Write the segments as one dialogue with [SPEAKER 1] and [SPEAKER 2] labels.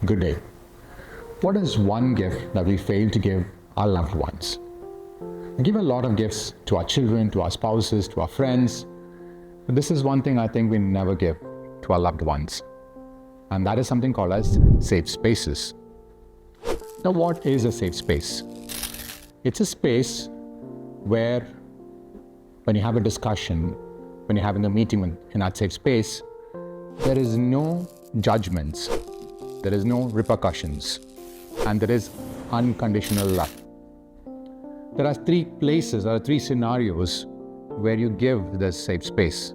[SPEAKER 1] Good day. What is one gift that we fail to give our loved ones? We give a lot of gifts to our children, to our spouses, to our friends. But this is one thing I think we never give to our loved ones. And that is something called as safe spaces. Now, what is a safe space? It's a space where when you have a discussion, when you're having a meeting in that safe space, there is no judgments, there is no repercussions, and there is unconditional love. There are three scenarios where you give this safe space.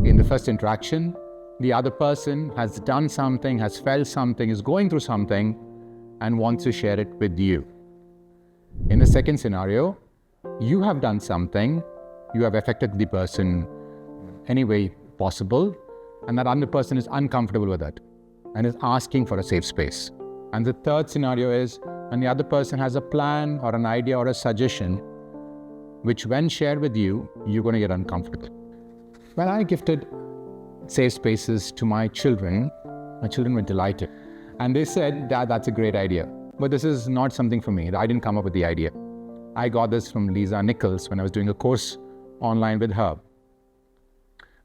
[SPEAKER 1] In the first interaction, the other person has done something, has felt something, is going through something, and wants to share it with you. In the second scenario, you have done something, you have affected the person any way possible, and that other person is uncomfortable with it and is asking for a safe space. And the third scenario is when the other person has a plan or an idea or a suggestion, which when shared with you, you're going to get uncomfortable. When I gifted safe spaces to my children were delighted. And they said, "Dad, that's a great idea. But this is not something for me. I didn't come up with the idea. I got this from Lisa Nichols when I was doing a course online with her.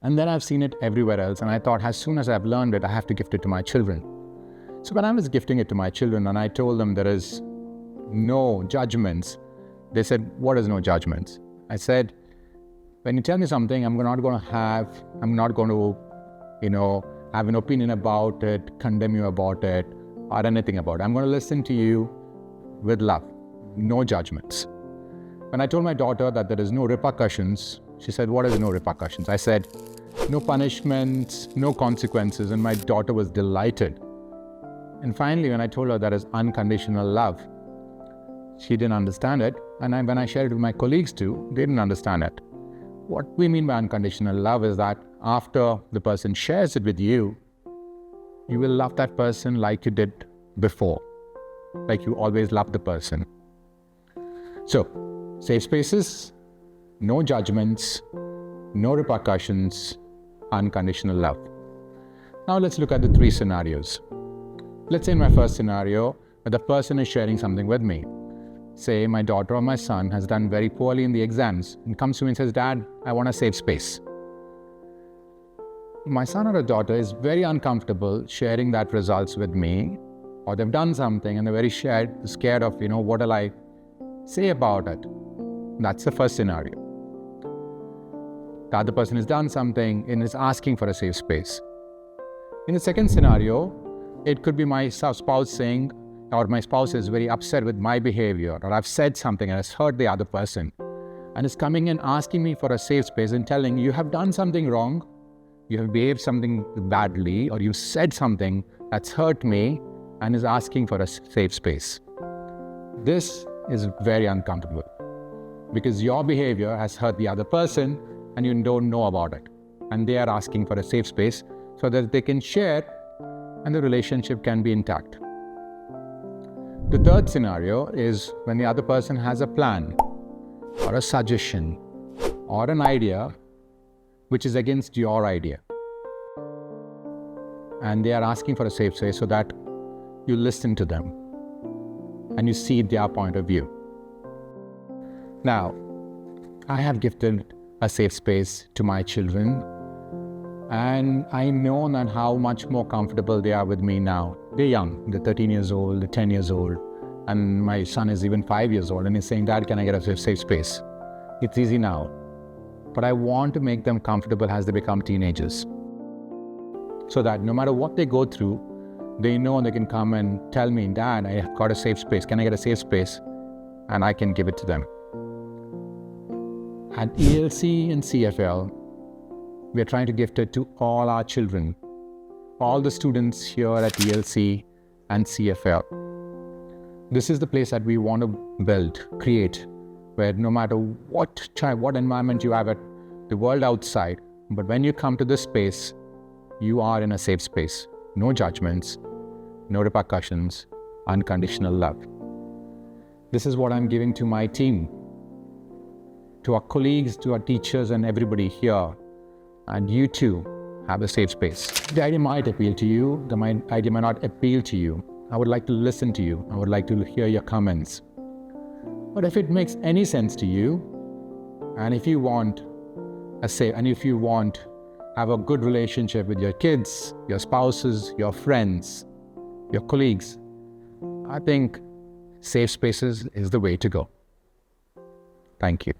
[SPEAKER 1] And then I've seen it everywhere else. And I thought, as soon as I've learned it, I have to gift it to my children." So when I was gifting it to my children and I told them there is no judgments, they said, "What is no judgments?" I said, "When you tell me something, I'm not going to have an opinion about it, condemn you about it, or anything about it. I'm going to listen to you with love, no judgments." When I told my daughter that there is no repercussions, she said, "What is no repercussions?" I said, "No punishments, no consequences," and my daughter was delighted. And finally, when I told her that is unconditional love, she didn't understand it. And when I shared it with my colleagues too, they didn't understand it. What we mean by unconditional love is that after the person shares it with you, you will love that person like you did before, like you always loved the person. So, safe spaces, no judgments, no repercussions, unconditional love. Now let's look at the three scenarios. Let's say in my first scenario, the person is sharing something with me. Say my daughter or my son has done very poorly in the exams and comes to me and says, "Dad, I want a safe space." My son or a daughter is very uncomfortable sharing that results with me, or they've done something and they're very scared of, what will I say about it? That's the first scenario. The other person has done something and is asking for a safe space. In the second scenario, it could be my spouse saying, or my spouse is very upset with my behavior, or I've said something and has hurt the other person, and is coming and asking me for a safe space and telling, "You have done something wrong, you have behaved something badly, or you said something that's hurt me," and is asking for a safe space. This is very uncomfortable because your behavior has hurt the other person and you don't know about it. And they are asking for a safe space so that they can share and the relationship can be intact. The third scenario is when the other person has a plan or a suggestion or an idea which is against your idea. And they are asking for a safe space so that you listen to them and you see their point of view. Now, I have gifted a safe space to my children, and I know that how much more comfortable they are with me now. They're young, they're 13 years old, they're 10 years old, and my son is even 5 years old, and he's saying, "Dad, can I get a safe space?" It's easy now, but I want to make them comfortable as they become teenagers, so that no matter what they go through, they know they can come and tell me, "Dad, I got a safe space. Can I get a safe space?" And I can give it to them. At ELC and CFL, we are trying to gift it to all our children, all the students here at ELC and CFL. This is the place that we want to build, create, where no matter what environment you have at the world outside, but when you come to this space, you are in a safe space. No judgments, no repercussions, unconditional love. This is what I'm giving to my team, to our colleagues, to our teachers and everybody here, and you too. have a safe space. The idea might appeal to you, idea might not appeal to you. I would like to listen to you. I would like to hear your comments. But if it makes any sense to you, and if you want have a good relationship with your kids, your spouses, your friends, your colleagues, I think safe spaces is the way to go. Thank you.